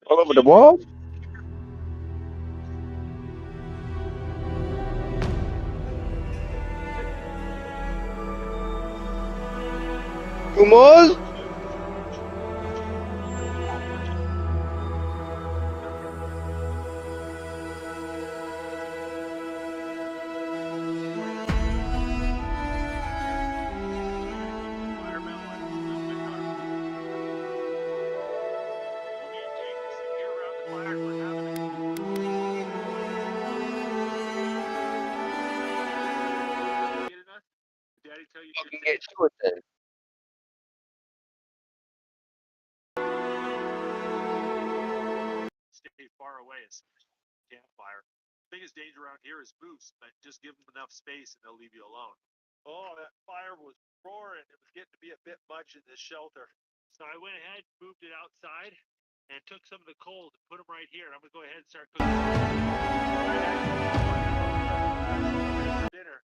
All over the wall? Kumaz? Fucking get to it then. Stay far away as campfire. Biggest danger around here is moose, but just give them enough space and they'll leave you alone. Oh, that fire was roaring. It was getting to be a bit much in this shelter. So I went ahead, moved it outside, and took some of the coals and put them right here. And I'm gonna go ahead and start cooking dinner.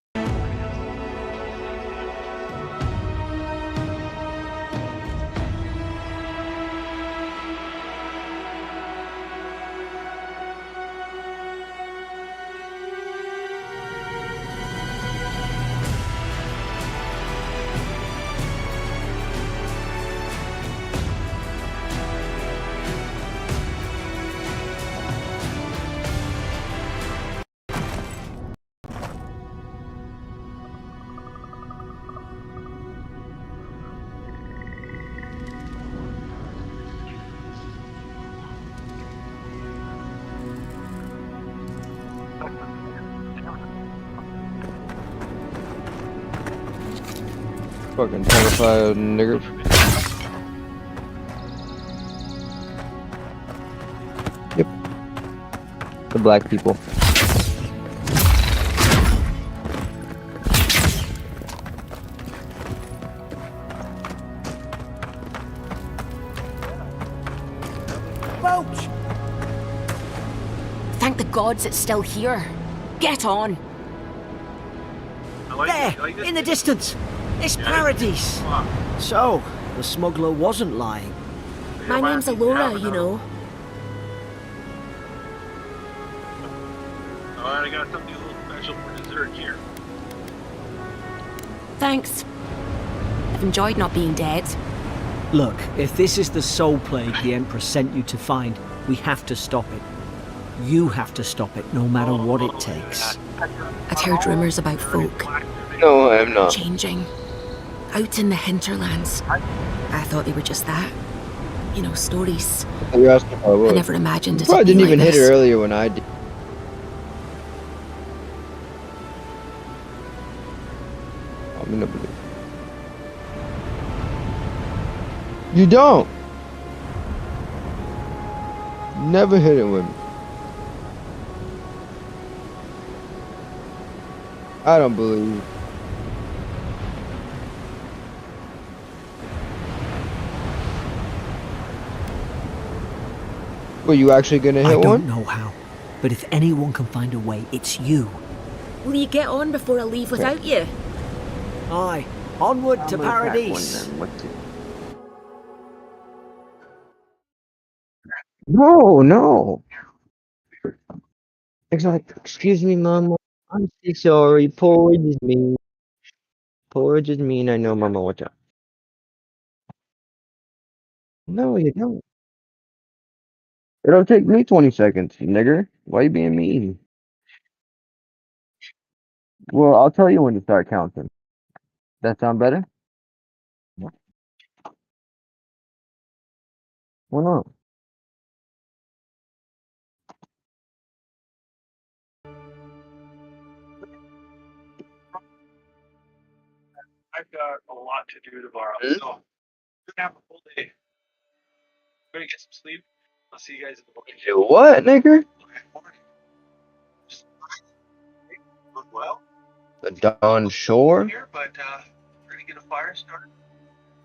Fucking terrified nigger. Yep. The black people. Boat! Thank the gods it's still here. Get on. There, in the distance. It's Paradise. So, the smuggler wasn't lying. My name's Alora, you know. Alright, I got something a little special for dessert here. Thanks. I've enjoyed not being dead. Look, if this is the soul plague the Emperor sent you to find, we have to stop it. You have to stop it, no matter what it takes. I'd heard rumours about folk No, I'm not. changing. Out in the hinterlands. I thought they were just that. You know, stories. You're asking if I I would. never imagined it. Probably didn't even hit it earlier when I did. I'm gonna believe. You don't. Never hit it with me. I don't believe you. Were you actually gonna I hit don't one? know how, but if anyone can find a way, it's you. Will you get on before I leave without you? Aye, onward to Paradise. No, no. It's like, excuse me, Mama. I'm so sorry. Porridge is mean. Porridge is mean. I know, Mama. What's up? No, you don't. It'll take me 20 seconds, nigger. Why you being mean? Well, I'll tell you when to start counting. That sound better? Why not? I've got a lot to do tomorrow, Hmm? so I'm gonna have a full day. I'm gonna get some sleep. I'll see you guys in the morning. You what, nigger? Just doing well The Dawn Shore? here, but we're gonna get a fire started.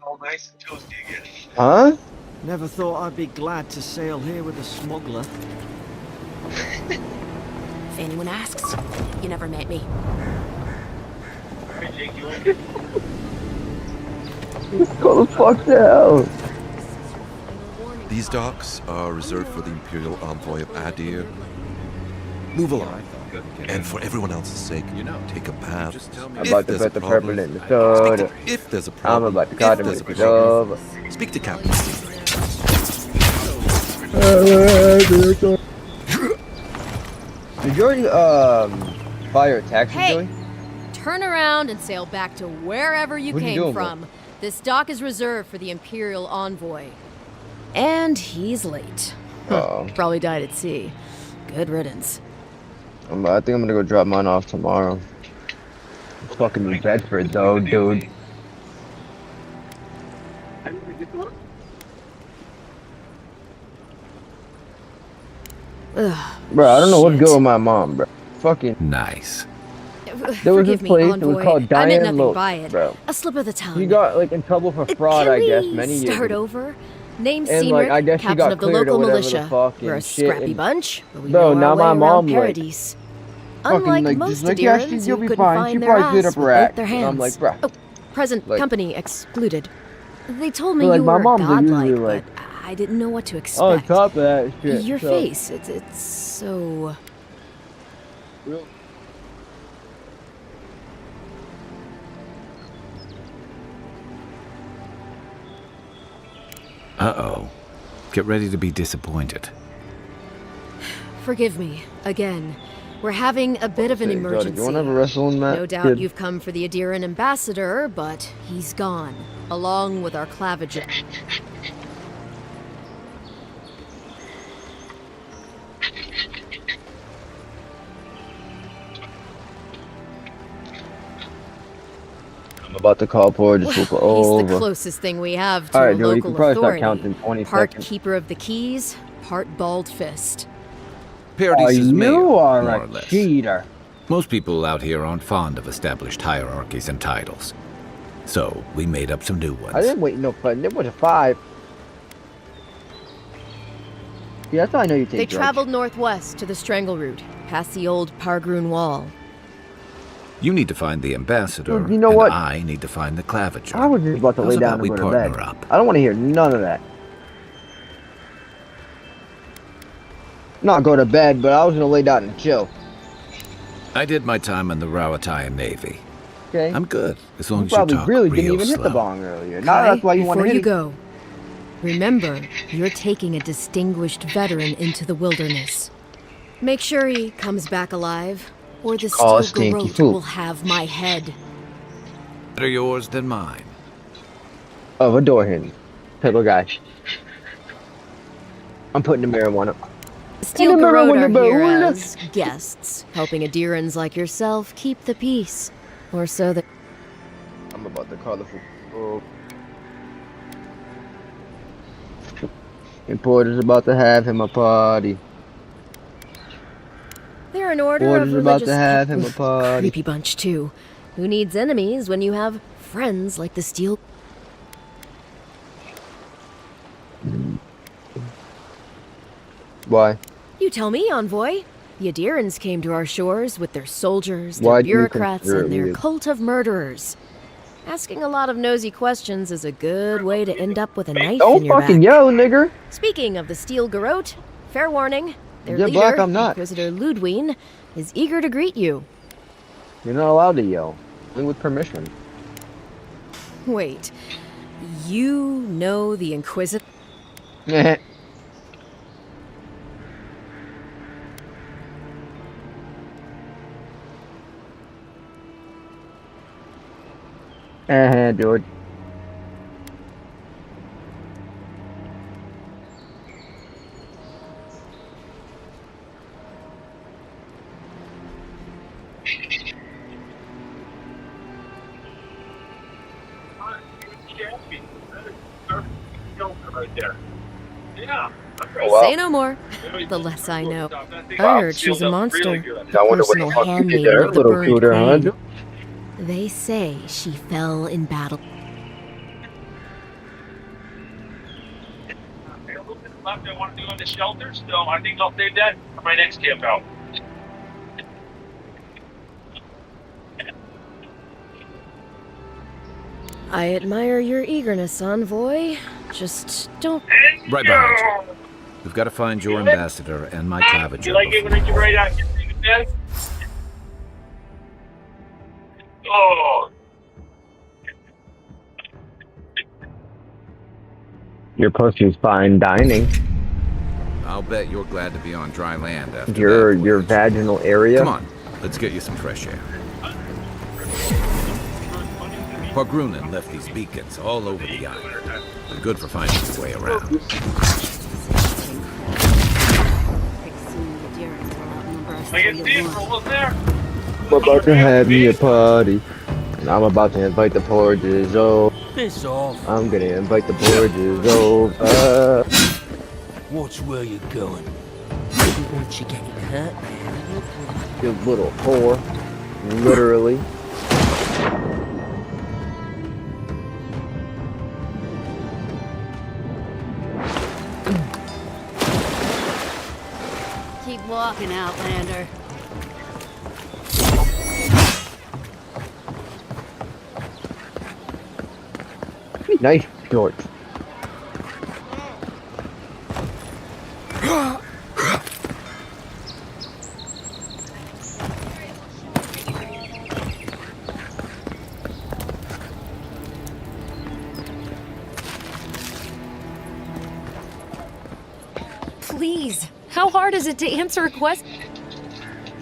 All nice and toasty again. Huh? Never thought I'd be glad to sail here with a smuggler. If anyone asks, you never met me. Alright, Jake, you like it? Go the fuck down. These docks are reserved for the Imperial Envoy of Adir. Move along. And for everyone else's sake, take a path. I'm about to put the purple in the soda. If there's a I'm problem, about to cut him if with there's the a problem, glove. speak to Captain Stingray. Did your fire attack you Hey! doing? Turn around and sail back to wherever you What are you came doing, from. This dock is reserved for the Imperial Envoy. And he's late. Oh, Probably died at sea. Good riddance. I think I'm gonna go drop mine off tomorrow. It's fucking New Bedford though, dude. Ugh. Bro, I don't know what's Shit. good with my mom, bro. Fucking. Nice. There was Forgive this me, place, it Envoy. was called I meant Diane nothing Loach, by it. bro. A slip of the tongue. She got like in trouble for fraud, Can I guess, we many years start ago. over? Name And, Seamrick, like, I guess she captain got of the cleared or local whatever the militia. fucking We're a shit, scrappy and- bunch, but we Bro, know now our way my around mom, like, Paradise. fucking, Unlike like, most just like, yeah, Adirans you'll who be couldn't fine. find She their probably did ass up her with act. their And hands. I'm like, bruh. Oh, present Like- company excluded. They told me But, like, you my were mom's are godlike, usually, like, but I didn't know what to expect. On top of that shit. Your so- face, it's so... Uh-oh. Get ready to be disappointed. Forgive me, again. We're having a bit of an Say, Jordan, emergency. you wanna have a wrestle in that? No doubt kid? you've come for the Adiran ambassador, but he's gone, along with our claviger. I'm about to call Porter Well, just he's over. the closest thing we have to Alright, a dude, you local can probably start authority. counting 20 Part seconds. keeper of the keys, part bald fist. Paradise is mayor, you are more or a less. cheater. Most people out here aren't fond of established hierarchies and titles. So, we made up some new ones. I didn't wait no fun. It was a 5. Yeah, that's how I know you take They drugs. traveled northwest to the Strangle Route, past the old Pargroon Wall. You need to find the ambassador, Dude, you know and what? I need to find the claviger. I was just about to How's lay down about and we go to partner bed. up? I don't want to hear none of that. Not go to bed, but I was gonna lay down and chill. I did my time in the Rawatayan Navy. Okay. I'm good, as long You as you probably talk really real didn't even hit the slow. bong earlier. Now Kai, that's why you want to before hit you it. go, remember, you're taking a distinguished veteran into the wilderness. Make sure he comes back alive, or the Oh, Steel stinky Garrote poop. will have my head. Better yours than mine. Oh, a door hinge. Pillow guy. I'm putting the marijuana. Steel And the Garrote are marijuana here bowl. as guests, helping Adirans like yourself keep the peace. Or so that... I'm about to call the fool. And Porter's about to have him a party. They're an order Porter's of about religious... to have him a party. Creepy bunch, too. Who needs enemies when you have friends like the Steel... Why? You tell me, Envoy. The Adirans came to our shores with their soldiers, Why their do you bureaucrats, consider and it their weird? cult of murderers. Asking a lot of nosy questions is a good way to end up with a knife Don't in your fucking back. yell, nigger. Speaking of the Steel Garrote, fair warning, their Yeah, leader, Black, I'm not. Inquisitor Ludwine, is eager to greet you. You're not allowed to yell. Only with permission. Wait, you know the Inquisitor? Dude. Right there. Yeah. Oh, wow. Say no more. The less I know. I heard she's a monster. I wonder what Personal the fuck you did handmaiden there, of the little burned cooter, huh? queen. They say she fell in battle. A little bit left I want to do on the shelter, so I think I'll save that for my next camp out. I admire your eagerness, Envoy. Just don't And Right behind you. We've got to find your ambassador and my claviger. You like it when I get right out and get to bed? Oh, Your pussy's fine dining. I'll bet you're glad to be on dry land after Your that. your vaginal area. Come on, let's get you some fresh air. Pargrunen left these beacons all over the island. They're good for finding your way around. I can see it from over there. I'm about to have me a party. And I'm about to invite the porges over. Piss off. I'm gonna invite the porges over. Watch where you're going. I want you getting hurt, man. You little whore. Literally. Keep walking, Outlander. Nice shorts. Please, how hard is it to answer a question?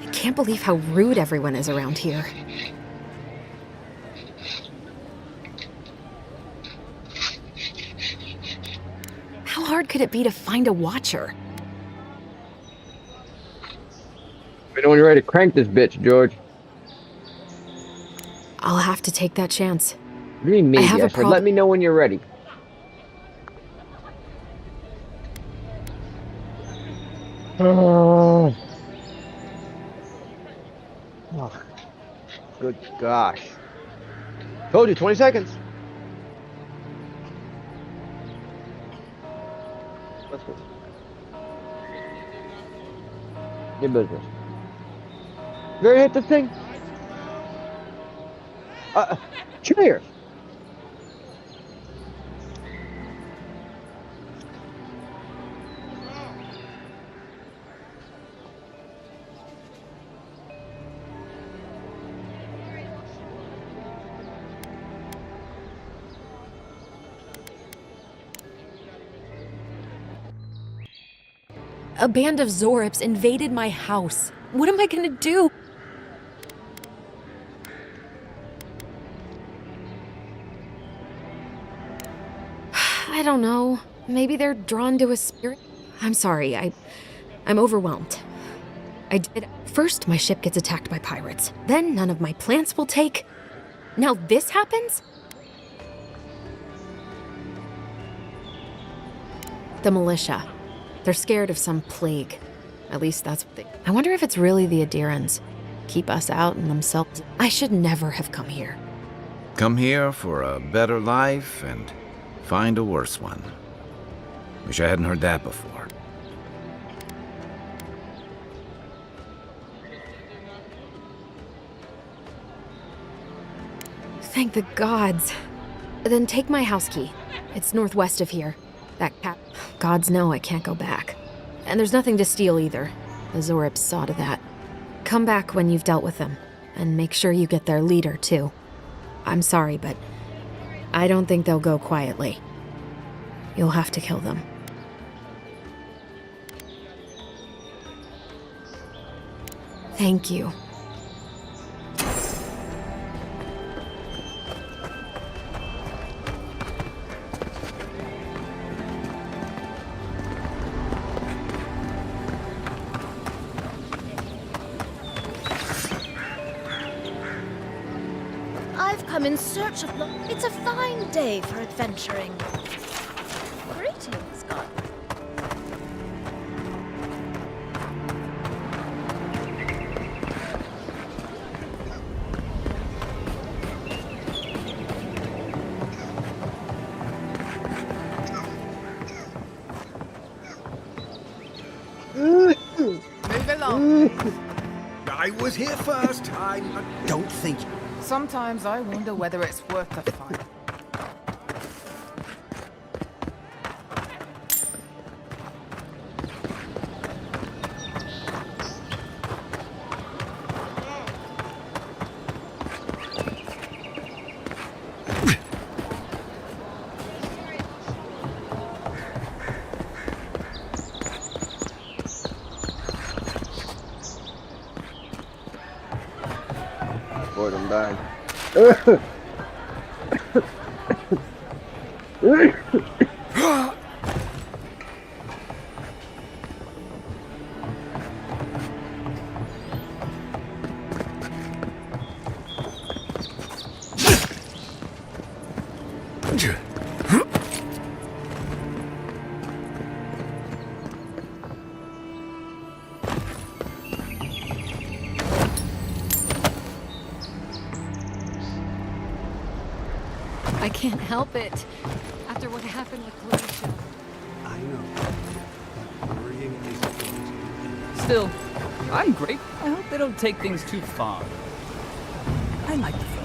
I can't believe how rude everyone is around here. How hard could it be to find a watcher? We know when you're ready to crank this bitch, George. I'll have to take that chance. What do you mean, maybe? have a I said, prob- let me know when you're ready. Oh. Oh. Good gosh. Told you, 20 seconds. Let's go. Your business. You ready to hit this thing? Cheers. A band of Zorips invaded my house. What am I gonna do? I don't know. Maybe they're drawn to a spirit. I'm sorry, I'm overwhelmed. First, my ship gets attacked by pirates. Then none of my plants will take. Now this happens? The militia. They're scared of some plague. At least that's what they... I wonder if it's really the Adirans. Keep us out and themselves... I should never have come here. Come here for a better life and find a worse one. Wish I hadn't heard that before. Thank the gods. Then take my house key. It's northwest of here. That cap... Gods know I can't go back. And there's nothing to steal either. The Zorips saw to that. Come back when you've dealt with them. And make sure you get their leader, too. I'm sorry, but I don't think they'll go quietly. You'll have to kill them. Thank you. I've come in search of luck. It's a fine day for adventuring. Greetings, God. Move along. I was here first. I don't think. Sometimes I wonder whether it's worth the fight. bag. I can't help it. After what happened with Felicia. I know. But worrying isn't going to. Still, I'm great. I hope they don't take things too far. I like the foot.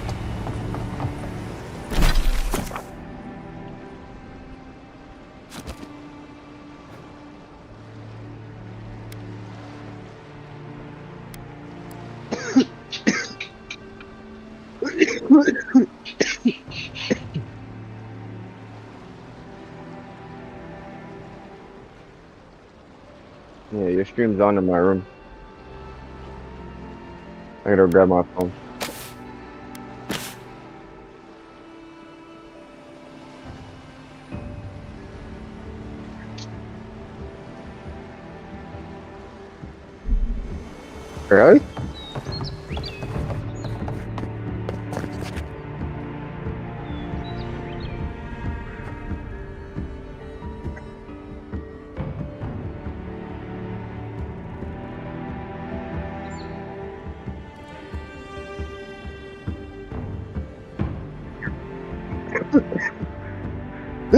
Yeah, your stream's on in my room. I gotta grab my phone. Really?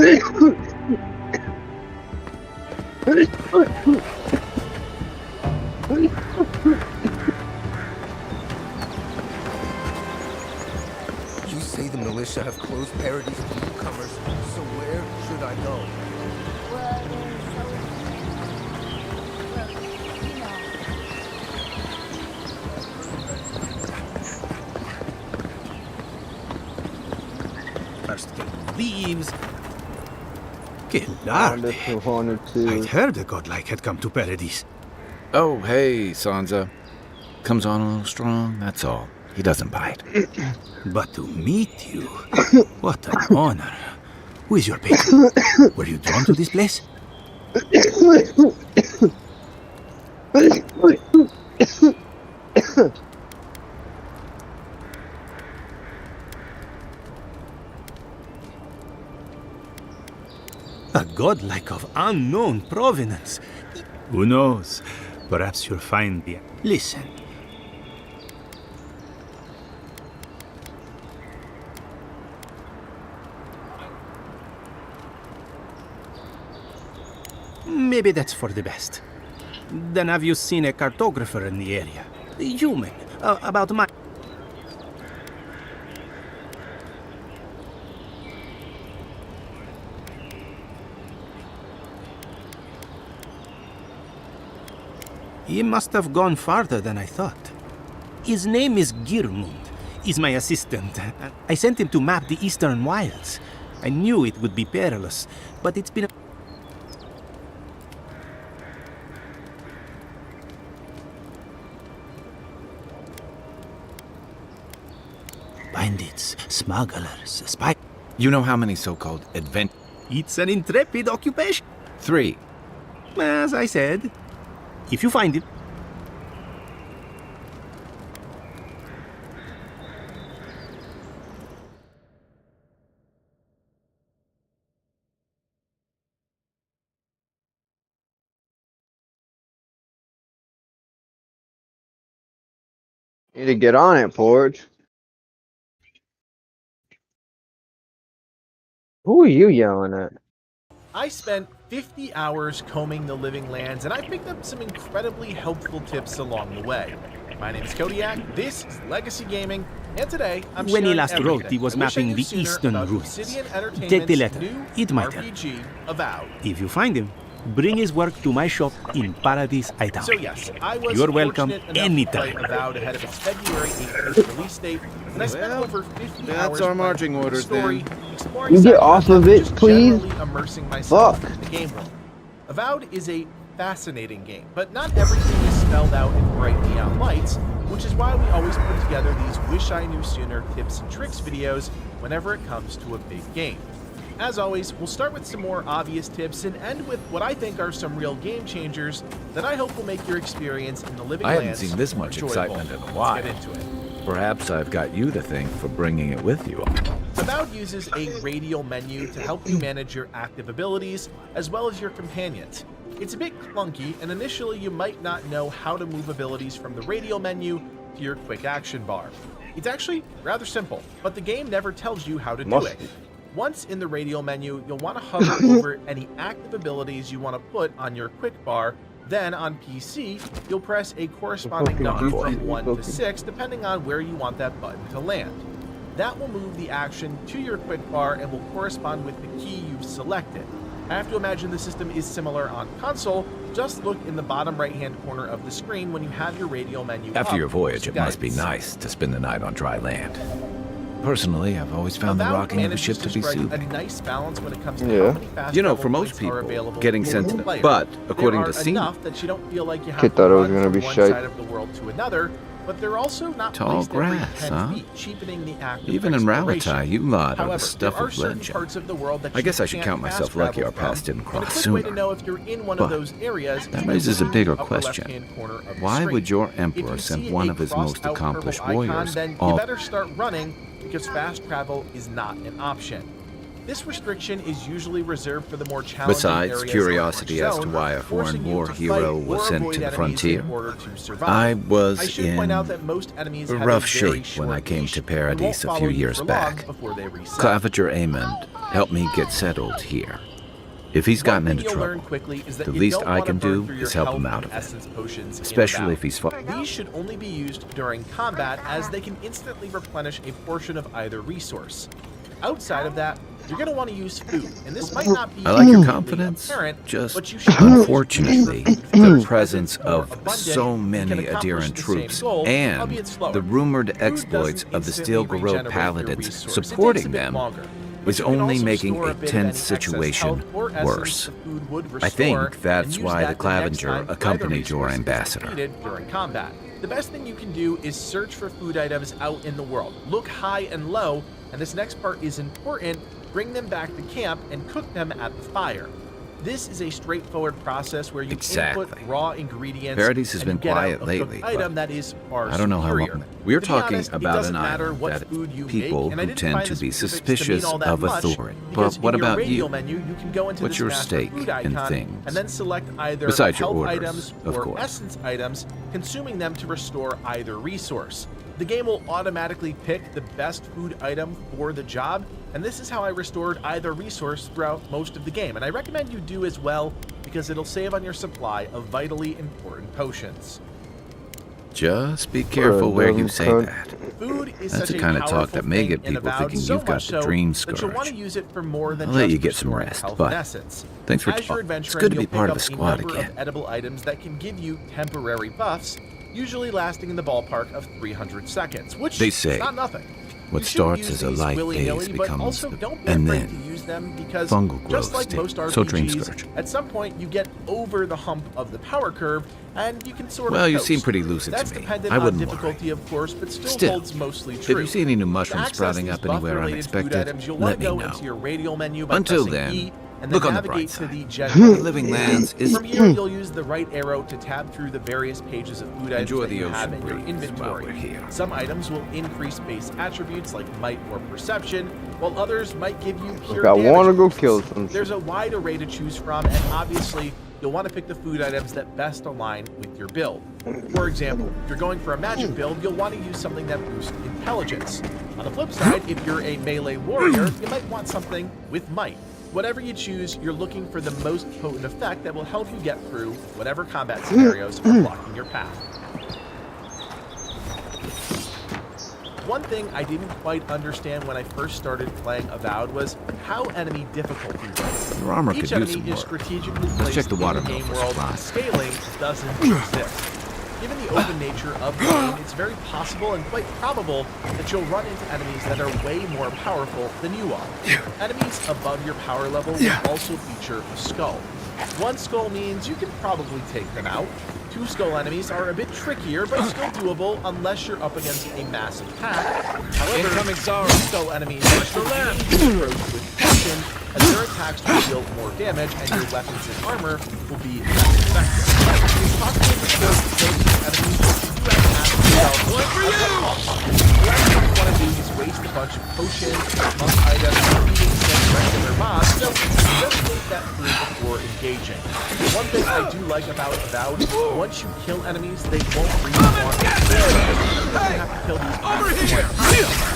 You say the militia have closed Paradise to newcomers, so where should I go? First get leaves. Gelarde. I'd heard a godlike had come to Paradise. Oh, hey, Sansa. Comes on a little strong, that's all. He doesn't bite. But to meet you, what an honor. Who is your patron? Were you drawn to this place? A godlike of unknown provenance. Who knows? Perhaps you'll find the... Listen. Maybe that's for the best. Then have you seen a cartographer in the area? A human. About my... He must have gone farther than I thought. His name is Girmund. He's my assistant. I sent him to map the Eastern Wilds. I knew it would be perilous, but it's been... Bandits, smugglers, spies. You know how many so-called advent... It's an intrepid occupation. 3. As I said, if you find it... Need to get on it, Forge. Who are you yelling at? I spent 50 hours combing the Living Lands, and I picked up some incredibly helpful tips along the way. My name is Kodiak, this is Legacy Gaming, and today I'm When he sharing last everything wrote, he was I wish I mapping knew the sooner eastern about routes. Obsidian Take the Entertainment's letter. new It might help. RPG, Avowed. If you find him, bring his work to my shop in Paradise Hightown. So yes, I was You're welcome fortunate enough anytime. to play Avowed ahead of its February 18th release date, and I spent Well, over 50 that's hours our playing marching through the orders, story, then. exploring You side get off of content, it, just please? generally immersing myself Fuck. in the game world. Avowed is a fascinating game, but not everything is spelled out in bright neon lights, which is why we always put together these Wish I Knew Sooner tips and tricks videos whenever it comes to a big game. As always, we'll start with some more obvious tips and end with what I think are some real game changers that I hope will make your experience in the Living I Lands haven't seen this much enjoyable. excitement in a Let's while. get into it. Perhaps I've got you to thank for bringing it with you. Avowed uses a radial menu to help you manage your active abilities as well as your companions. It's a bit clunky, and initially you might not know how to move abilities from the radial menu to your quick action bar. It's actually rather simple, but the game never tells you how to do it. Once in the radial menu, you'll want to hover over any active abilities you want to put on your quick bar. Then on PC, you'll press a corresponding number from 1 to 6 depending on where you want that button to land. That will move the action to your quick bar and will correspond with the key you've selected. I have to imagine the system is similar on console. Just look in the bottom right-hand corner of the screen when you have your radial menu After up your voyage, for it must be guidance. nice to spend the night on dry land. Personally, I've always found the Avowed rocking of a manages ship to be strike soothing. a nice balance when it comes to Yeah. how many fast You know, travel for most points are people, available getting for sent each to... player. But, according there to are Steam, enough that you don't feel like you have Kid to thought it was run gonna from be one shite. side of the world to another, but they're also not Tall placed every grass, 10 huh? feet, cheapening the act of even in exploration. Ralatai, you lot are However, the stuff there are of certain legend. parts of the world that I you guess I should can't count fast myself lucky our travel paths didn't from. And a cross quick way to sooner. know if you're in one But of those areas that is raises a the bigger upper question. left-hand corner of the Why screen. would your If emperor you send see one a of his crossed most out accomplished purple icon, warriors then you all... better start running because fast travel is not an option. This restriction is usually reserved for the more challenging Besides areas curiosity of as to zone, why a foreign forcing you war to hero fight was or sent avoid to the enemies frontier, in order to survive. I was I should point out in that most enemies a have rough a very shape when I short came leash to and Paradis won't a follow few you years for long back. before they reset. Claviger Aemond helped me get settled here. If he's gotten One into thing you'll learn trouble, quickly is that the you least don't I want can to burn do through is your help him health out and of it. essence potions in Especially battle. if he's fought. These should only be used during combat, as they can instantly replenish a portion of either resource. Outside of that, you're going to want to use food, and this might not be I like your immediately confidence, apparent, just but you should always unfortunately, reach for the food, as presence it's more of abundant, so you many can accomplish Adherent the same troops goal, and albeit slower. the rumored Food exploits doesn't of the instantly Steel Garrote regenerate your paladins resource. It takes a supporting bit them longer, but is you can only also making store a bit of tense any excess situation health or essence worse. the food would I restore, think and that's use why that the next time Claviger either accompanied your resource is ambassador. depleted during combat. The best thing you can do is search for food items out in the world. Look high and low, and this next part is important. Bring them back to camp and cook them at the fire. This is a straightforward process where you Exactly. input raw ingredients Paradis has and been you get quiet out a lately, cooked item but that is far I don't know how superior. long. We're To be talking honest, it about doesn't an matter island what that food you people make, and I who didn't tend find to the be specifics to suspicious mean all that of much, authority. because But what in your about radial you? menu, you can go into What's this your master stake food in icon things? and then select either Besides your health orders, items of or course. essence items, consuming them to restore either resource. The game will automatically pick the best food item for the job, and this is how I restored either resource throughout most of the game, and I recommend you do as well because it'll save on your supply of vitally important potions. Just be careful where you say cunt. that. Food is That's such the a kind of talk powerful that may thing get in people Avowed, thinking so you've got much the so dream that you'll want to scourge. use it for more than I'll let just you get some restoring rest, health but and essence. thanks for As you're talking. adventuring, It's good to you'll be part pick of the up a squad number again. of edible items that can give you temporary buffs, usually lasting in the ballpark of 300 seconds, which They is say, not nothing. what You shouldn't starts use as a these light willy-nilly, daze but becomes, also don't be and afraid then to use them because fungal just growths like take. most So Dream RPGs, Scourge. at some point you get over the hump of the power curve and you can sort Well, of you coast. seem pretty lucid That's to me. dependent I on wouldn't difficulty, of course, but still, Still, holds mostly if true. you see any new To mushrooms access sprouting these up anywhere buff-related food unexpected, items, you'll want let to me go know. into your radial menu by Until pressing then, E, and look then on the navigate bright to side. the general Living Lands is... From here, you'll use the right arrow to tab through the various pages of food items Enjoy that the you have ocean in your breeze inventory. while we're here. Some items will increase base attributes like might or perception, while others might give you pure I damage wanna go boosts. kill some shit. There's a wide array to choose from, and obviously, you'll want to pick the food items that best align with your build. For example, if you're going for a magic build, you'll want to use something that boosts intelligence. On the flip side, if you're a melee warrior, you might want something with might. Whatever you choose, you're looking for the most potent effect that will help you get through whatever combat scenarios are blocking your path. One thing I didn't quite understand when I first started playing Avowed was how enemy difficulty works. Your armor Each could use enemy some is work. strategically Let's placed check the water in the bill game for world, supply. and scaling doesn't exist. Given the open nature of the game, it's very possible and quite probable that you'll run into enemies that are way more powerful than you are. Enemies above your power level will also feature a skull. One skull means you can probably take them out. Two skull enemies are a bit trickier, but still doable unless you're up against a massive pack. However, Incoming Zara. three skull enemies are still approach with caution, as their attacks will deal more damage and your weapons and armor will be less effective. It's possible to kill these enemies, but you do have to ask yourself, what for you? The last thing you want to do is waste a bunch of potions, monk items, or even some regular mobs, so just think that through before engaging. One thing I do like about Avowed, once you kill enemies, they won't respawn. You have to kill these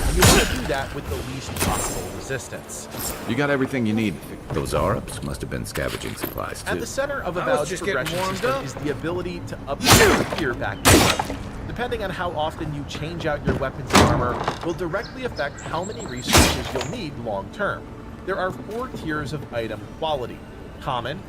and you want to do that with the least possible resistance. You got everything you need. Those Aurops must have been scavenging supplies, too. At the center of Avowed's progression system is the ability to upgrade gear back to level. Depending on how often you change out your weapons and armor will directly affect how many resources you'll need long term. There are 4 tiers of item quality: common,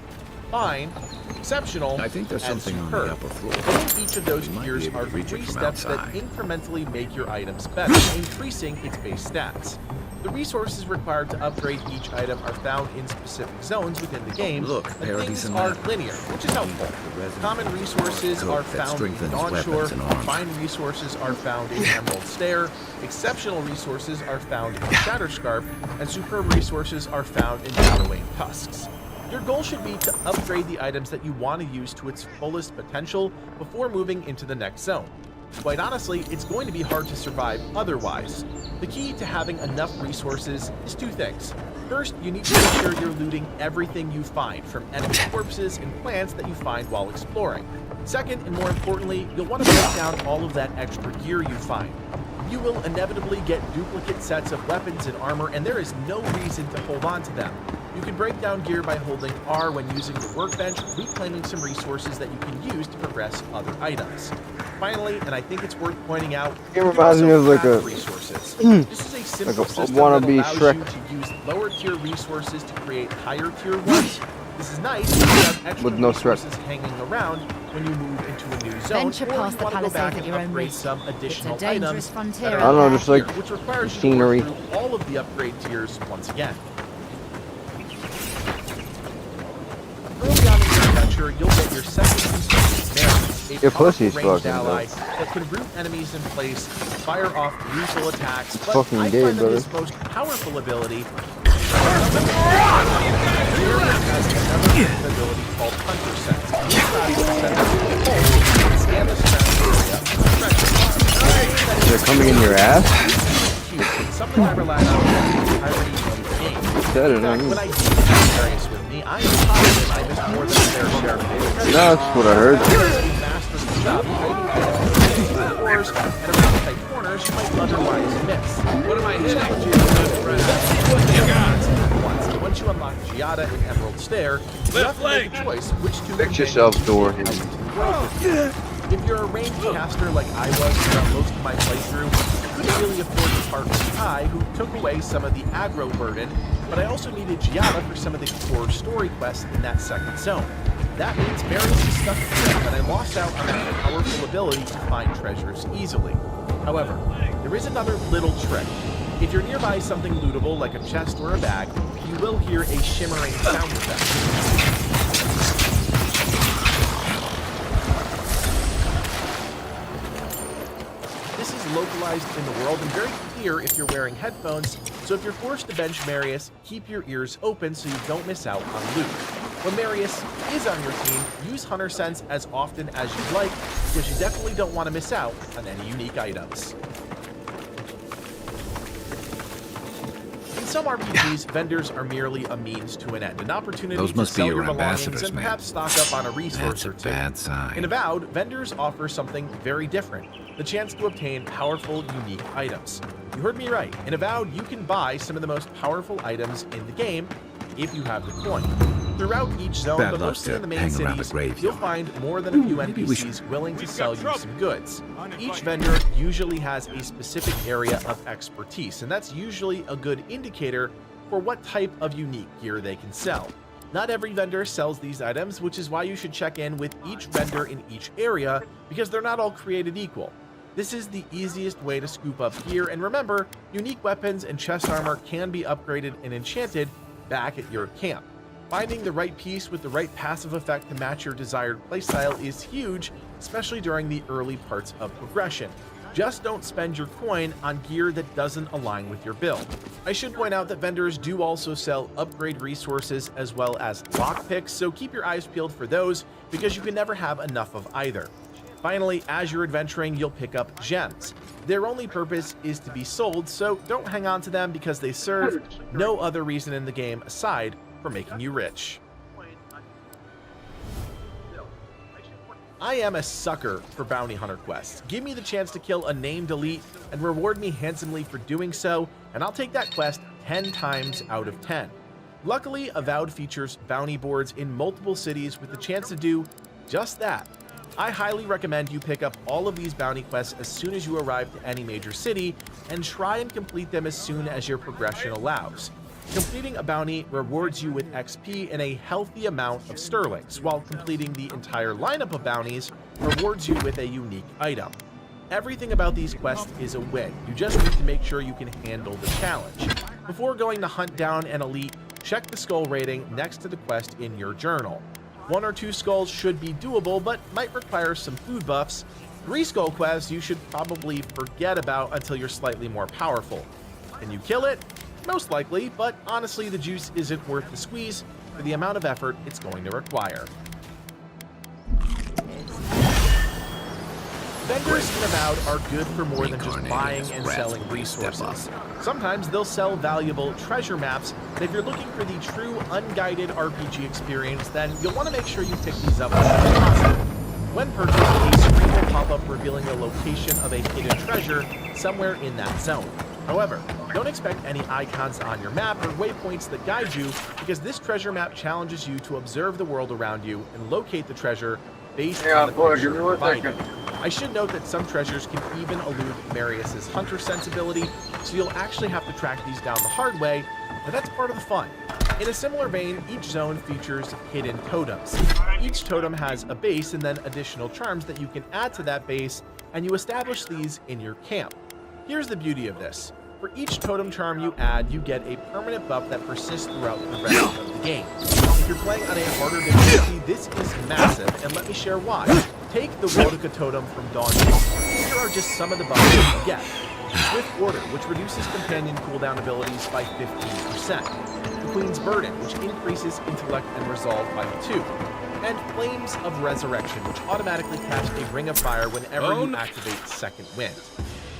fine, exceptional, I think there's and something on superb. the upper floor. Within each of those You might be tiers able are to reach 3 it from steps that outside. incrementally make your items better, increasing its base stats. The resources required to upgrade each item are found in specific zones within the game. Look, and parodies things and are that. linear, which is helpful. Common resources Coat are that found in strengthens Dawnshore, weapons and armor. fine resources are found in Emerald Stair, exceptional resources are found in Shatterscarp, and superb resources are found in Shadowwane Tusks. Your goal should be to upgrade the items that you want to use to its fullest potential before moving into the next zone. Quite honestly, it's going to be hard to survive otherwise. The key to having enough resources is 2 things. First, you need to make sure you're looting everything you find, from enemy corpses and plants that you find while exploring. Second, and more importantly, you'll want to break down all of that extra gear you find. You will inevitably get duplicate sets of weapons and armor, and there is no reason to hold on to them. You can break down gear by holding R when using the workbench, reclaiming some resources that you can use to progress other items. Finally, and I think it's worth pointing out, It reminds me of like a resources. This is a simple like a system wannabe that allows Shrek. you to use lower tier resources to create higher tier ones. This is nice because you have extra With no Shrek. resources hanging around when you move into a new zone, Venture or you past the want to go palisade back at and your own upgrade risk. some It's a additional dangerous items frontier that I don't know, are just like which requires you to scenery. work through all of the upgrade tiers once again. Early on in your adventure, you'll get your second resource, Mary, a Your pussy's powerful ranged fucking ally dope. that can root enemies in place, fire off lethal attacks, but Fucking I gay, find that brother. his most powerful ability has another ability called Hunter Sense. This allows you to send out a pulse and scan the surrounding area. They're coming in your ass? Something I relied on the entirety of the game. That In is fact, nice. when I did have Darius with me, I am positive I missed more than a fair share of it. That's what I heard. Darius will master the job, hiding items in the doors and around tight corners you might otherwise miss. What am I Once you unlock Giada and Emerald Stair, you have to make a choice which two Fix yourself, Thor. If you're a ranged caster like I was throughout most of my playthrough, I couldn't really afford to part with Kai, who took away some of the aggro burden, but I also needed Giada for some of the core story quests in that second zone. That means Marius is stuck with him, and I lost out on that powerful ability to find treasures easily. However, there is another little trick. If you're nearby something lootable like a chest or a bag, you will hear a shimmering sound effect. This is localized in the world and very clear if you're wearing headphones, so if you're forced to bench Marius, keep your ears open so you don't miss out on loot. When Marius is on your team, use Hunter Sense as often as you'd like, because you definitely don't want to miss out on any unique items. In some RPGs, vendors are merely a means to an end, an opportunity Those to must be sell your your belongings ambassadors, and man. perhaps stock up on a resource That's a or two. bad sign. In Avowed, vendors offer something very different, the chance to obtain powerful, unique items. You heard me right. In Avowed, you can buy some of the most powerful items in the game if you have the coin. Throughout each zone, Bad but luck mostly to in the main hang around the cities, graveyard. you'll find more than a few maybe we NPCs willing to sell you some goods. Each vendor usually has a specific area of expertise, and that's usually a good indicator for what type of unique gear they can sell. Not every vendor sells these items, which is why you should check in with each vendor in each area, because they're not all created equal. This is the easiest way to scoop up gear, and remember, unique weapons and chest armor can be upgraded and enchanted back at your camp. Finding the right piece with the right passive effect to match your desired playstyle is huge, especially during the early parts of progression. Just don't spend your coin on gear that doesn't align with your build. I should point out that vendors do also sell upgrade resources as well as lockpicks, so keep your eyes peeled for those because you can never have enough of either. Finally, as you're adventuring, you'll pick up gems. Their only purpose is to be sold, so don't hang on to them because they serve no other reason in the game aside from making you rich. I am a sucker for bounty hunter quests. Give me the chance to kill a named elite and reward me handsomely for doing so, and I'll take that quest 10 times out of 10. Luckily, Avowed features bounty boards in multiple cities with the chance to do just that. I highly recommend you pick up all of these bounty quests as soon as you arrive to any major city, and try and complete them as soon as your progression allows. Completing a bounty rewards you with XP and a healthy amount of sterlings, while completing the entire lineup of bounties rewards you with a unique item. Everything about these quests is a win. You just need to make sure you can handle the challenge. Before going to hunt down an elite, check the skull rating next to the quest in your journal. 1 or 2 skulls should be doable, but might require some food buffs. 3 skull quests you should probably forget about until you're slightly more powerful. Can you kill it? Most likely, but honestly the juice isn't worth the squeeze for the amount of effort it's going to require. Vendors in Avowed are good for more than just buying and selling resources. Sometimes they'll sell valuable treasure maps, and if you're looking for the true unguided RPG experience, then you'll want to make sure you pick these up when possible. When purchased, a screen will pop up revealing the location of a hidden treasure somewhere in that zone. However, don't expect any icons on your map or waypoints that guide you, because this treasure map challenges you to observe the world around you and locate the treasure based on the picture provided. I should note that some treasures can even elude Marius's hunter sensibility, so you'll actually have to track these down the hard way, but that's part of the fun. In a similar vein, each zone features hidden totems. Each totem has a base and then additional charms that you can add to that base, and you establish these in your camp. Here's the beauty of this. For each totem charm you add, you get a permanent buff that persists throughout the rest of the game. If you're playing on a harder difficulty, this is massive, and let me share why. Take the Woedica totem from Dawn. Here are just some of the buffs you get. Swift Order, which reduces companion cooldown abilities by 15%. The Queen's Burden, which increases intellect and resolve by 2. And Flames of Resurrection, which automatically cast a ring of fire whenever you activate Second Wind.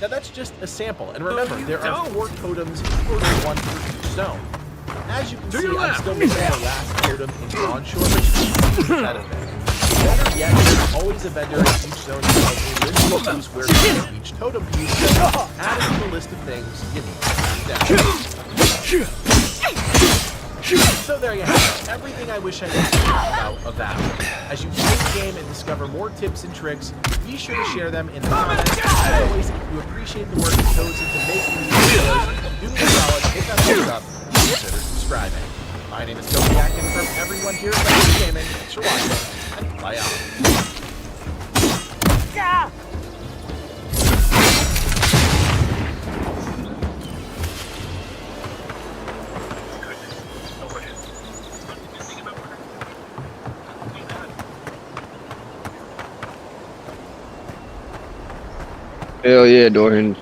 Now that's just a sample, and remember, there are 4 totems, including 1 for each zone. As you can see, I'm still missing the last totem in Dawnshore, which is benefit. Better yet, there's always a vendor in each zone who has a list of clues where to get each totem piece, so add it to the list of things you need to do. So there you have it, everything I wish I knew about Avowed. As you play the game and discover more tips and tricks, be sure to share them in the comments. As always, if you appreciate the work that goes into making these videos, do me a solid, hit that thumbs up, and consider subscribing. My name is Kobiak, and from everyone here at Legacy Gaming, thanks for watching, and bye out. Hell yeah, Dorian.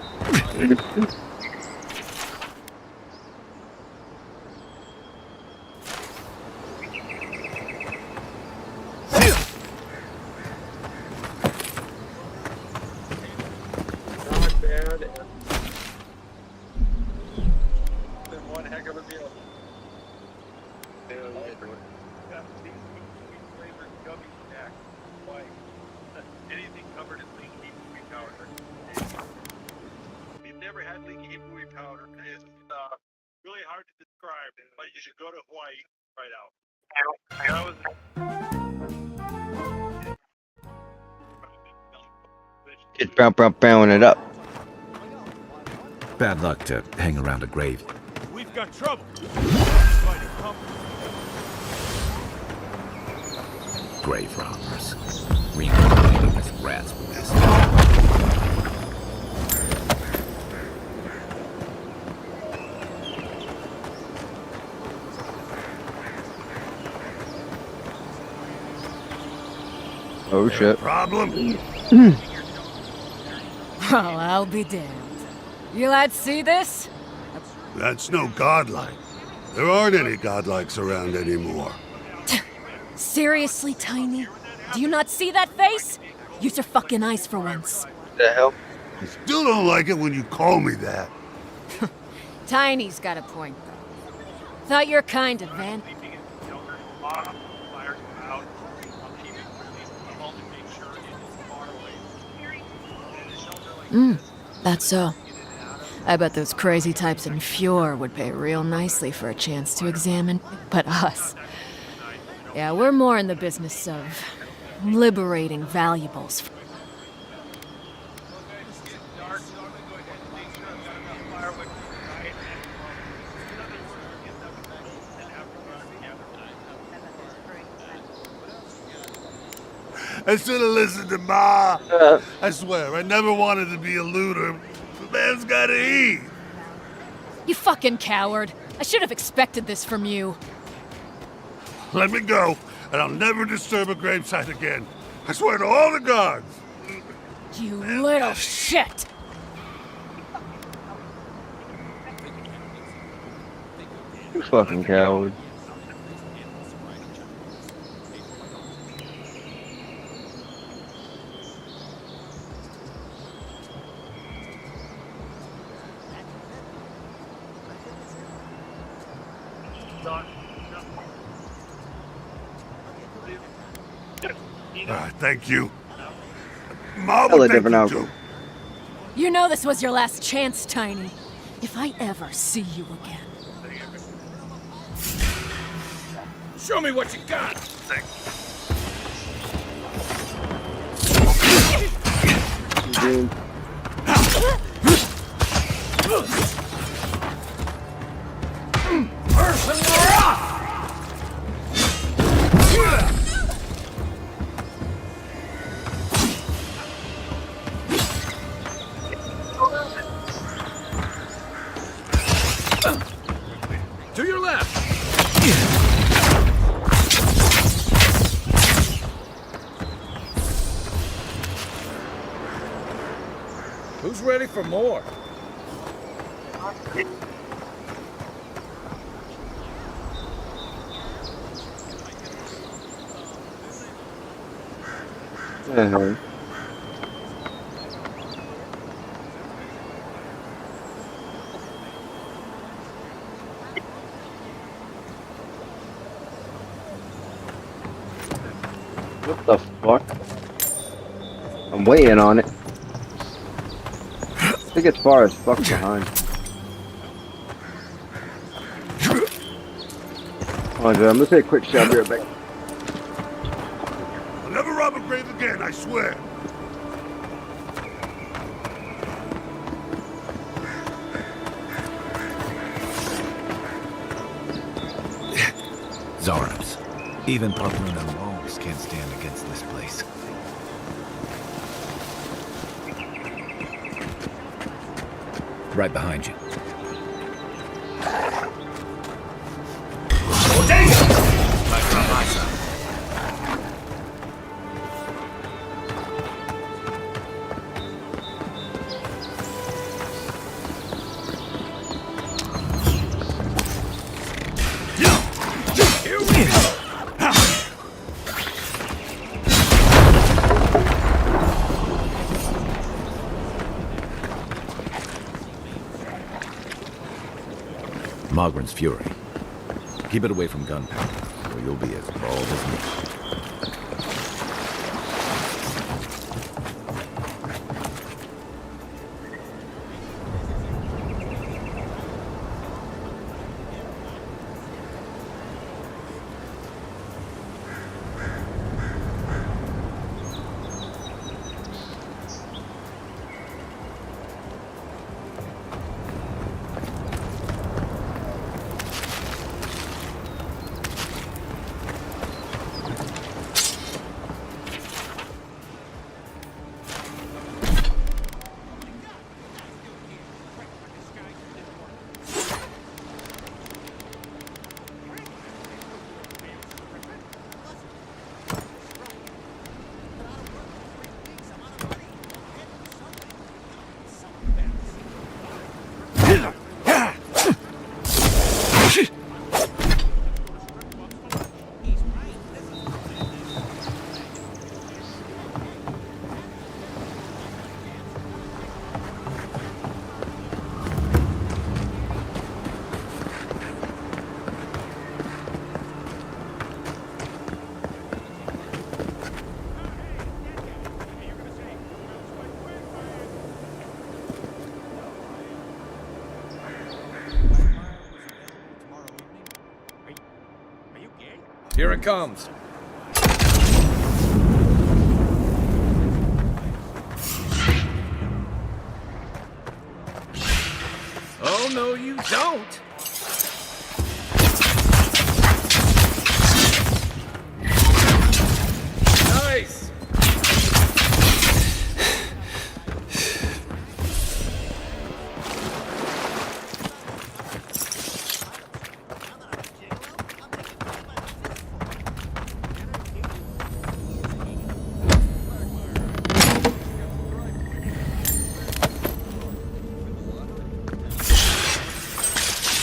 One heck of a deal. Anything covered in leaky heat powder. We've never had leaky heat powder. It's really hard to describe, but you should go to Hawaii right out. It's bowing it up. Bad luck to hang around a grave. We've got trouble. Grave robbers. Reincarnated with rats with this. Oh shit. Problem? Well, I'll be damned. You lads see this? That's no godlike. There aren't any godlikes around anymore. Seriously, Tiny? Do you not see that face? Use your fucking eyes for once. The hell? I still don't like it when you call me that. Tiny's got a point, though. Thought you're kind of Van. That's so. I bet those crazy types in Fjord would pay real nicely for a chance to examine. But us. Yeah, we're more in the business of liberating valuables. I should have listened to Ma. I swear, I never wanted to be a looter. The man's gotta eat. You fucking coward. I should have expected this from you. Let me go, and I'll never disturb a gravesite again. I swear to all the gods. You little shit! You fucking coward. Thank you. Ma Hella would thank different you outfit. too. You know this was your last chance, Tiny. If I ever see you again. Show me what you got! Dude. To your left! Who's ready for more? Uh-huh. What the fuck? I'm waiting on it. I think it's far as fuck behind. Hold on, dude, I'm gonna take a quick shot here back. I'll never rob a grave again, I swear. Zarabs. Even Parkland and walls can't stand against this place. Right behind you. Mogren's Fury. Keep it away from gunpowder, or you'll be as bald as me. Here it comes. Oh, no, you don't! Nice!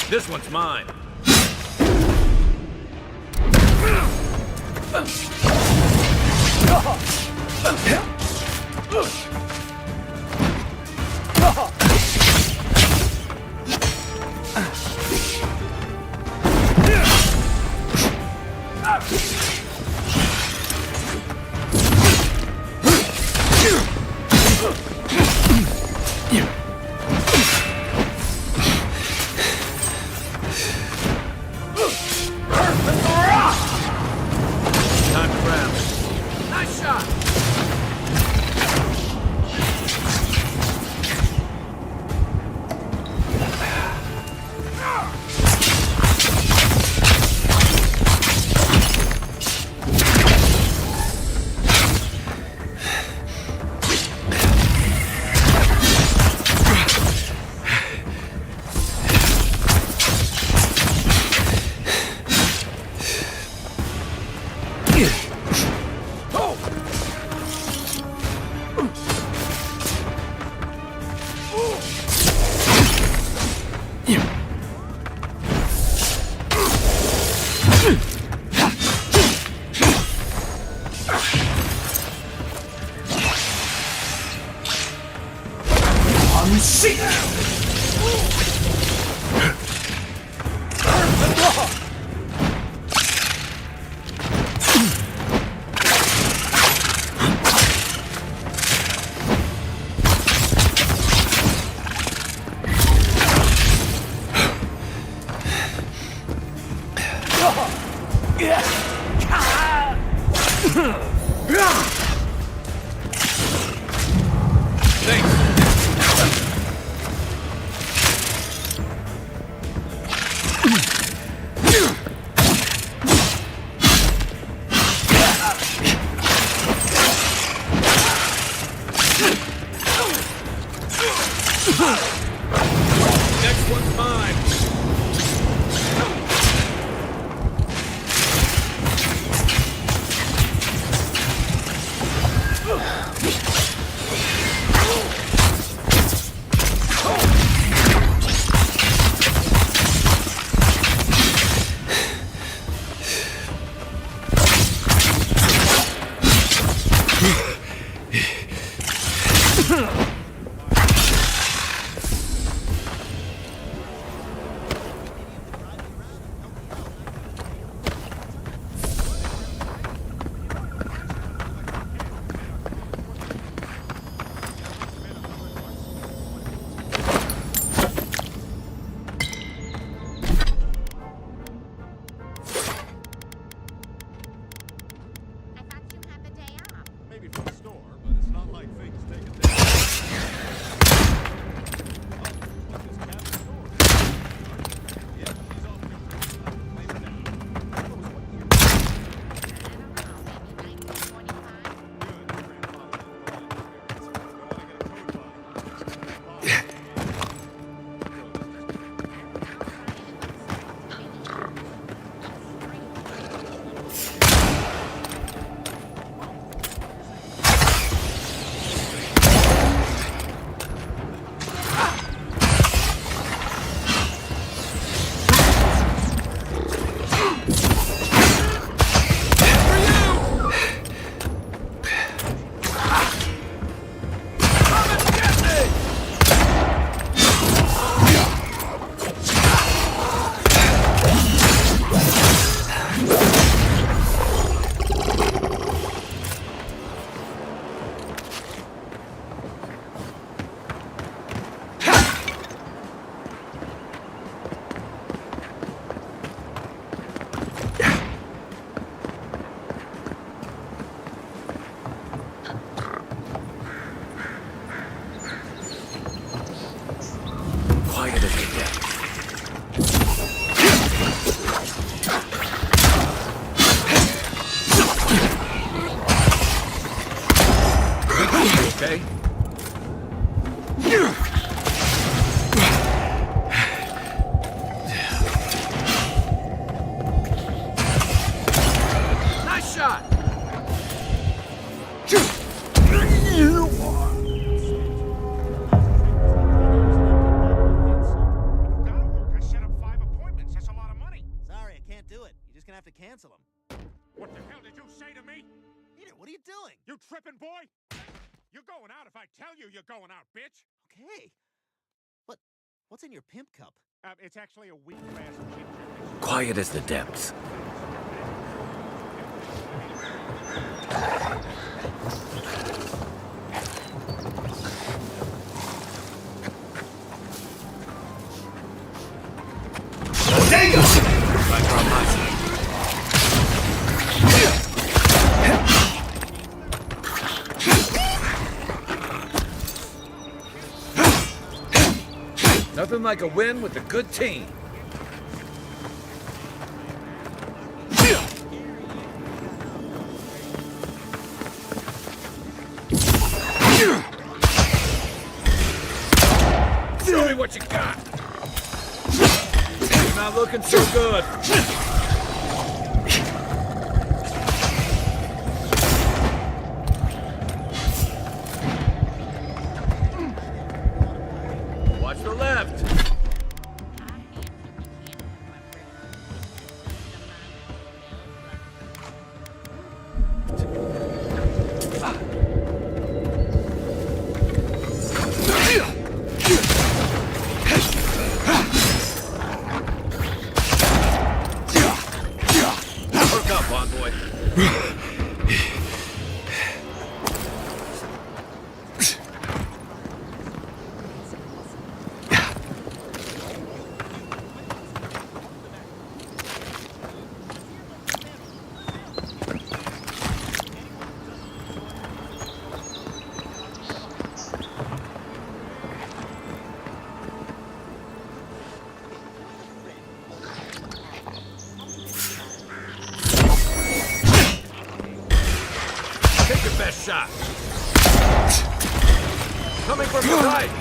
This one's mine. Time to grab. Nice shot! Next one's mine. okay? Nice shot! Sorry, I can't do it. You're just gonna have to cancel them. What the hell did you say to me? Peter, what are you doing? You tripping, boy? You're going out if I tell you you're going out, bitch. Okay. What's in your pimp cup? It's actually a weak glass of ginger. Quiet as the depths. Nothing like a win with a good team. Show me what you got. It's not looking so good. Watch the left. Hook up, Envoy. Take your best shot. Coming from the right.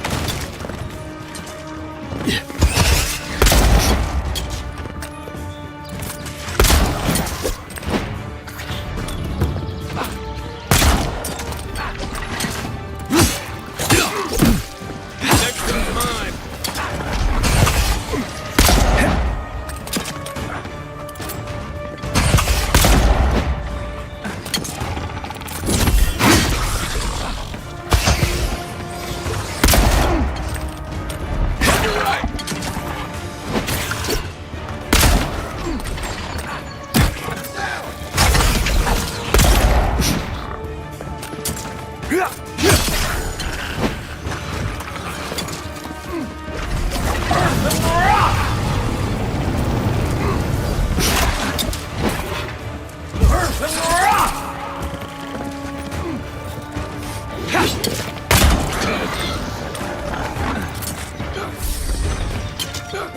Next one's mine.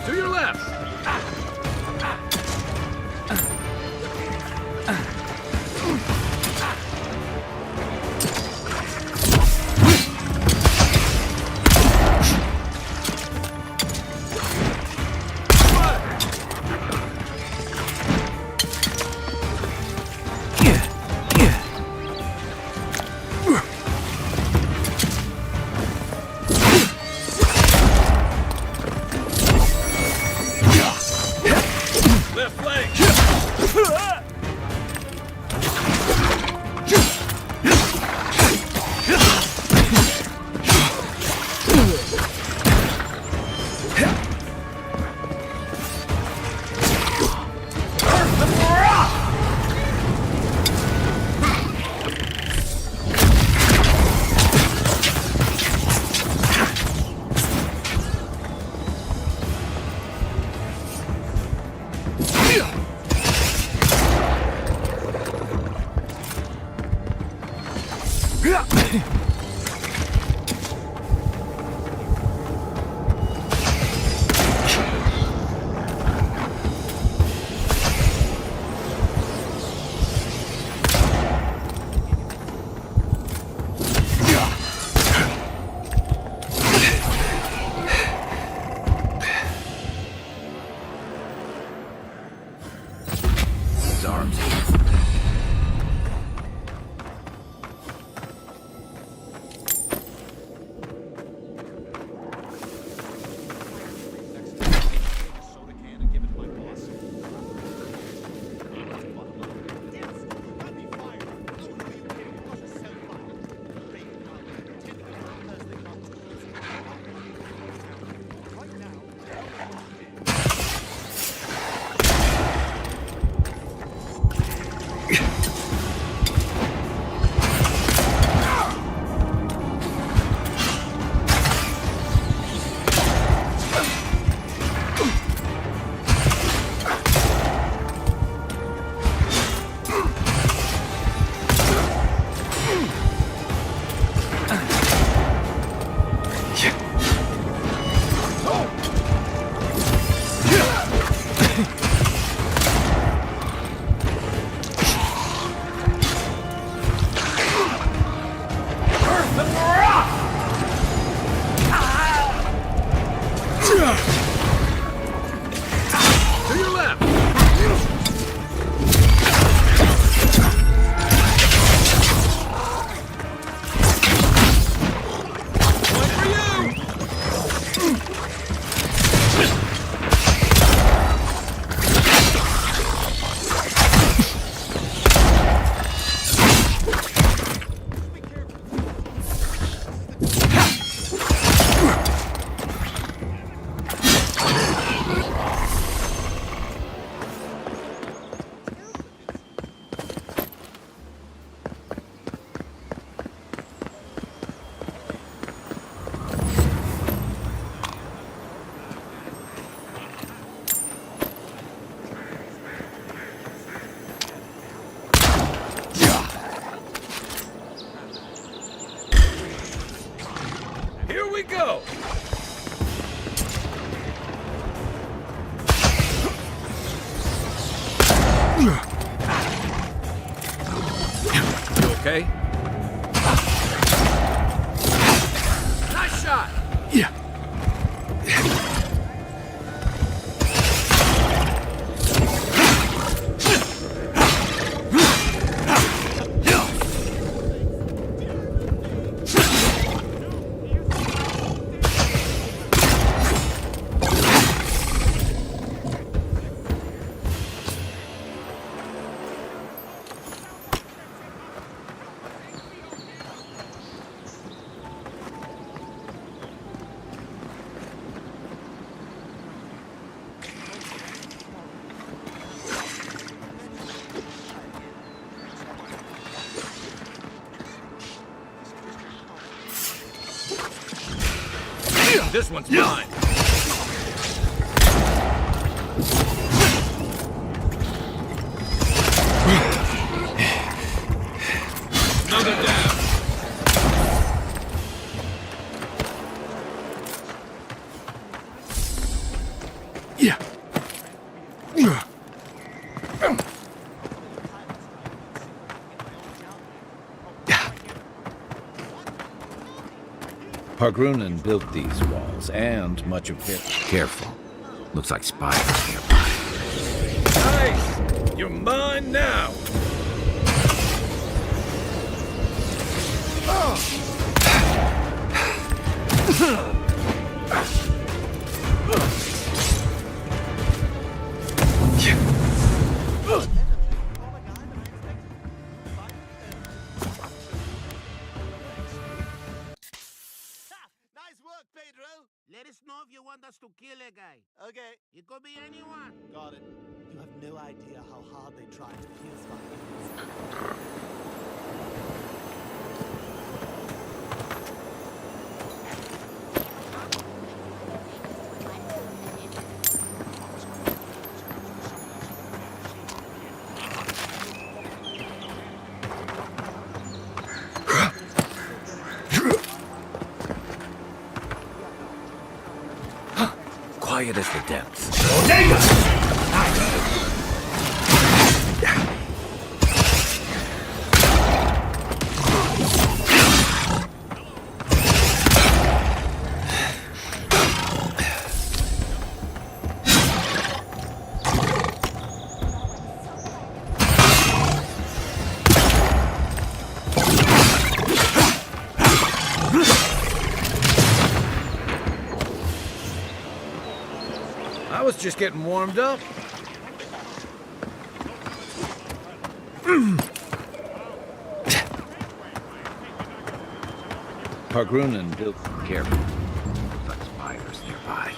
To your left. Left flank. his arms. Here we go! You okay? Nice shot! Yeah. This one's mine. Another down. Yeah. Pargrunen built these walls, and much of it. Careful. Looks like spiders nearby. Nice! You're mine now! Let us know if you want us to kill a guy. Okay. It could be anyone. Got it. You have no idea how hard they try to pierce my ears. Quiet as the depths. was just getting warmed up. Pargrunen built carefully. Like spiders nearby.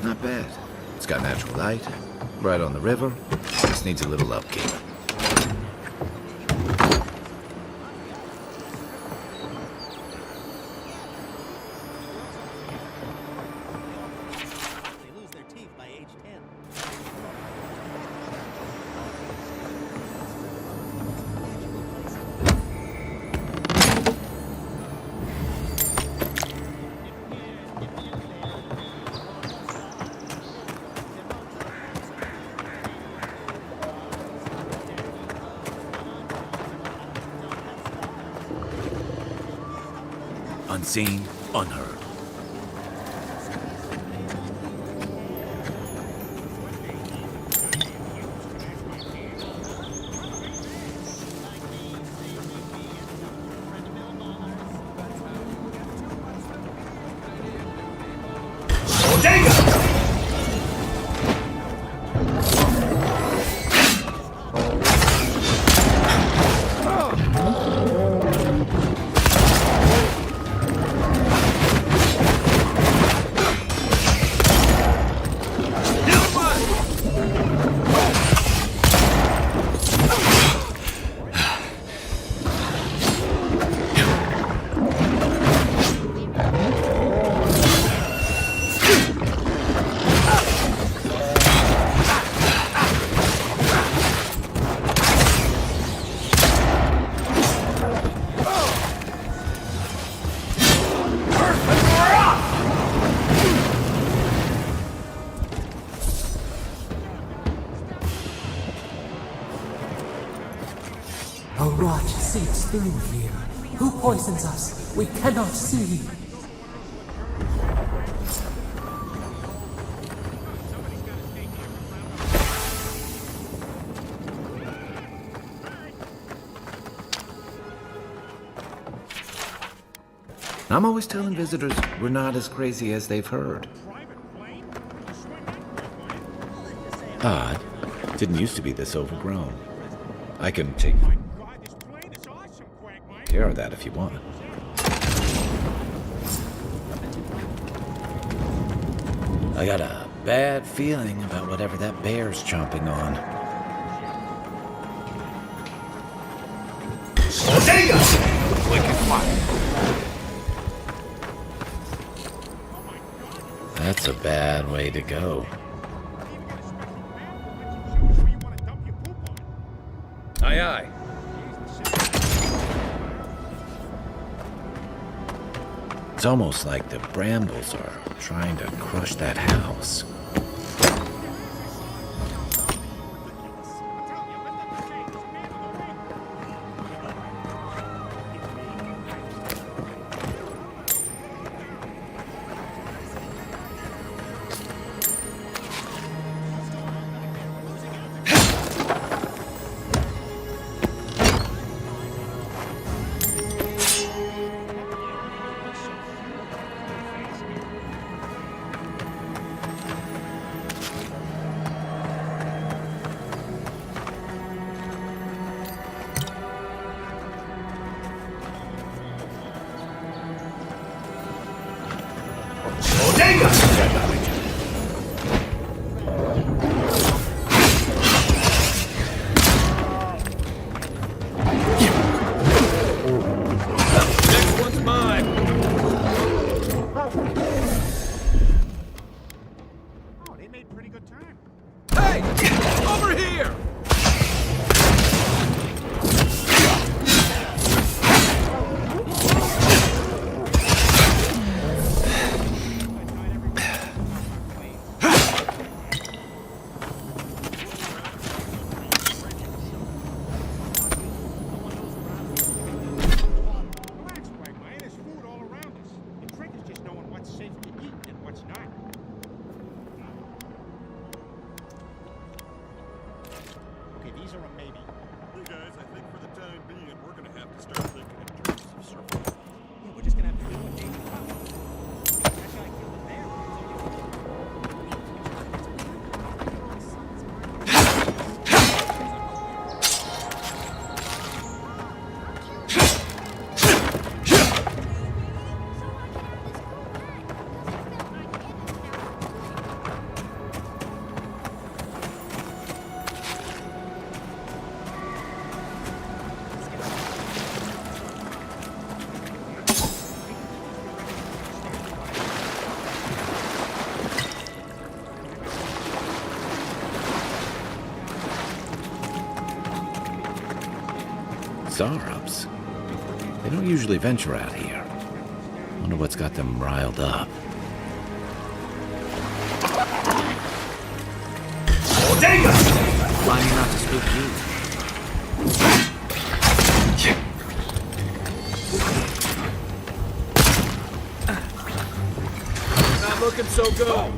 Not bad. It's got natural light, right on the river. Just needs a little upkeep. They lose their teeth by age 10. Unseen, unheard. A rot seeps through here. Who poisons us? We cannot see. I'm always telling visitors we're not as crazy as they've heard. Odd. Didn't used to be this overgrown. I can take care of that if you want. I got a bad feeling about whatever that bear's chomping on. Ortega! That's a bad way to go. Aye, aye. It's almost like the brambles are trying to crush that house. Zarups. They don't usually venture out here. Wonder what's got them riled up. Bodega! Why not to spook you? Not looking so good.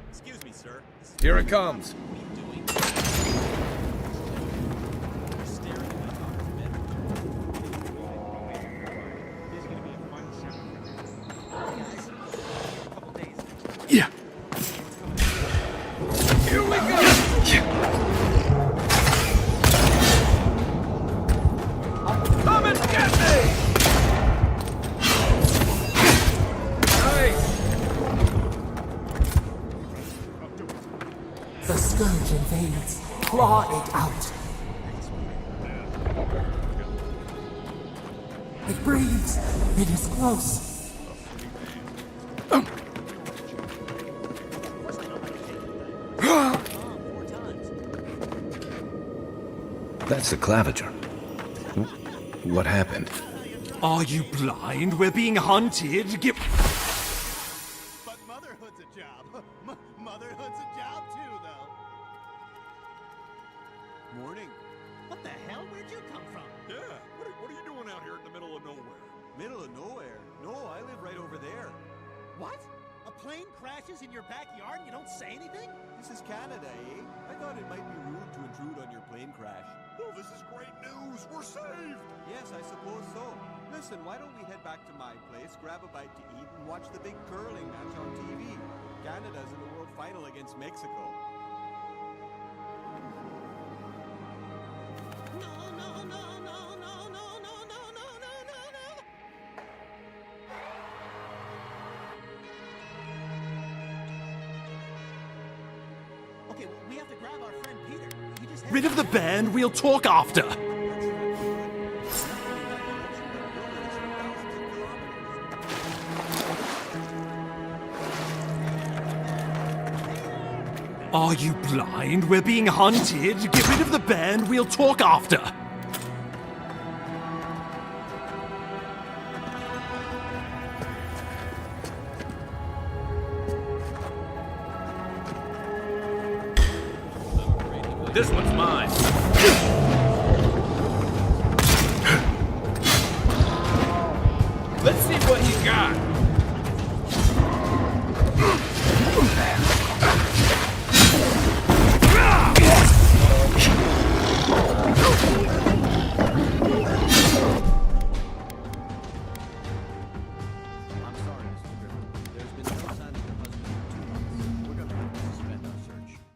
Excuse me, sir. Here it comes. Yeah. Here we go. Come and get me. Nice. The scourge invades. Claw it out. It breathes. It is close. That's the Claviger. What happened? Are you blind? We're being hunted. Get... But motherhood's a job. Motherhood's a job too, though. Morning. What the hell? Where'd you come from? Yeah, what are you doing out here in the middle of nowhere? Middle of nowhere? No, I live right over there. What? A plane crashes in your backyard and you don't say anything? This is Canada, eh? I thought it might be rude to intrude on your plane crash. Well, this is great news. We're saved. Yes, I suppose so. Listen, why don't we head back to my place, grab a bite to eat, and watch the big curling match on TV? Canada's in the World Final against Mexico. Okay, well, we have to grab our friend Peter. You just Rid of the band. We'll talk after. Are you blind? We're being hunted. Get rid of the band. We'll talk after. This one's mine. Let's see what you got.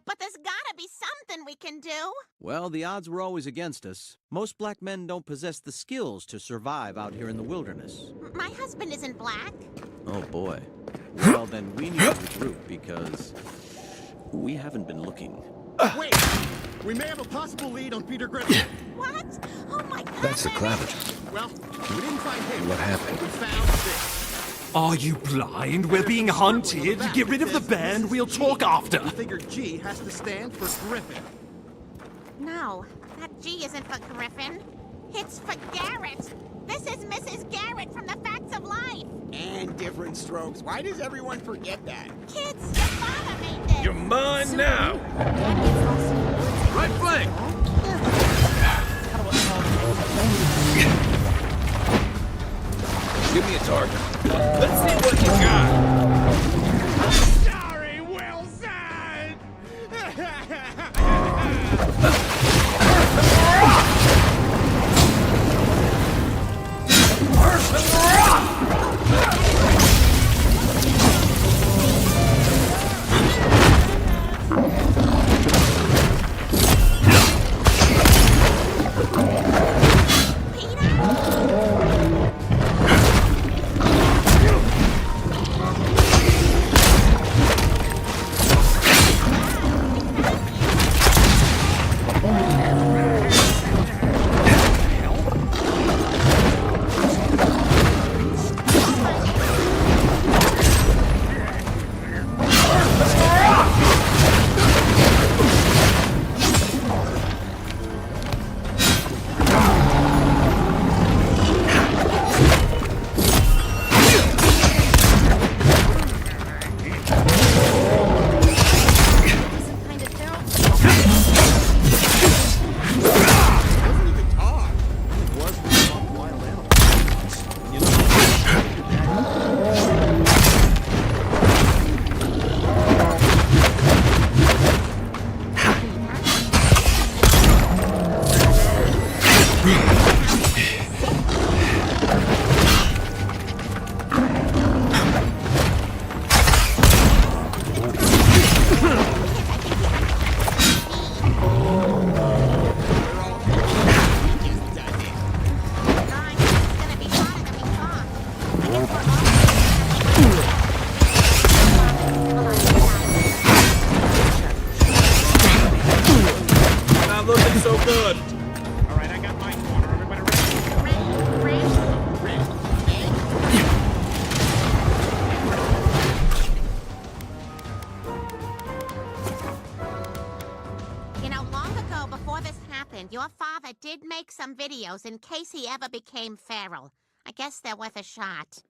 But there's gotta be something we can do. Well, the odds were always against us. Most black men don't possess the skills to survive out here in the wilderness. My husband isn't black. Oh boy. Well, then we need to regroup because we haven't been looking. Wait! We may have a possible lead on Peter Griffin. What? Oh my god. That's the Claviger. Well, we didn't find him. What happened? We found this. Are you blind? We're being hunted. Get rid of the band. We'll talk after. We figured G has to stand for Griffin. No, that G isn't for Griffin. It's for Garrett. This is Mrs. Garrett from the Facts of Life. And different strokes. Why does everyone forget that? Kids, your father made this. You're mine now. Right flank. Give me a target. Let's see what you got. Sorry, Wilson! father did make some videos in case he ever became feral. I guess they're worth a shot.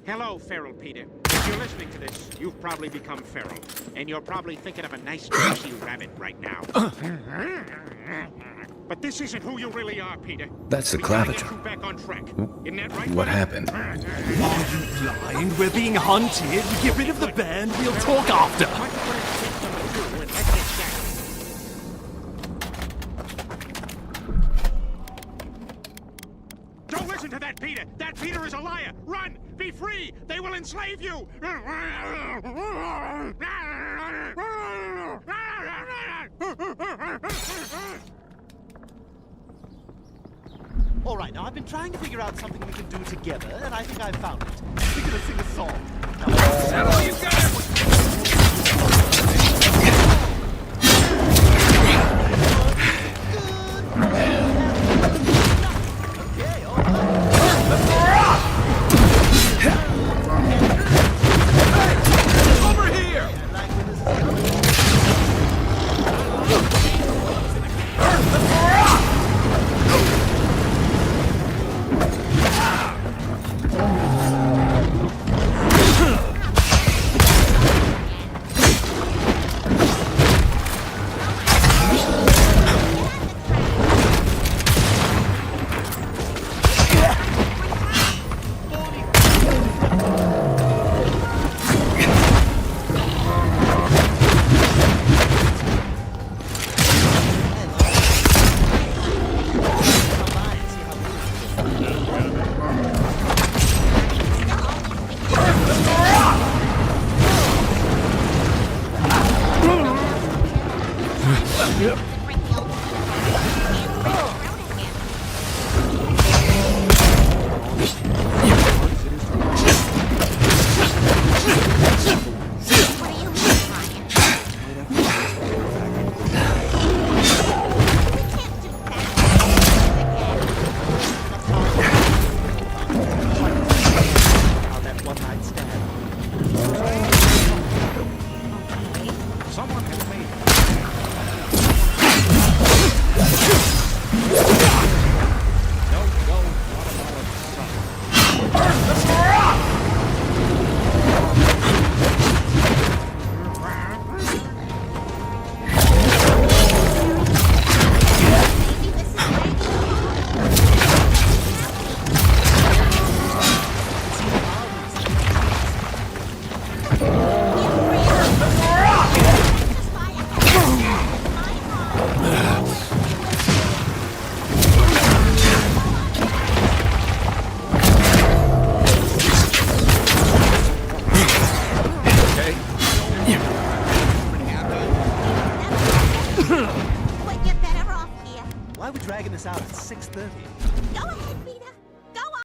Hello, Feral Peter. If you're listening to this, you've probably become feral. And you're probably thinking of a nice, juicy rabbit right now. But this isn't who you really are, Peter. That's the We gotta get clavicle. you back on track. Isn't that right? What happened? Are you blind? We're being hunted. Get rid of the band. We'll talk after. Don't listen to that Peter! That Peter is a liar! Run! Be free! They will enslave you! All right, now I've been trying to figure out something we can do together, and I think I've found it. We're gonna sing a song. Is that all you've got? Why are we dragging this out at 6:30? Go ahead.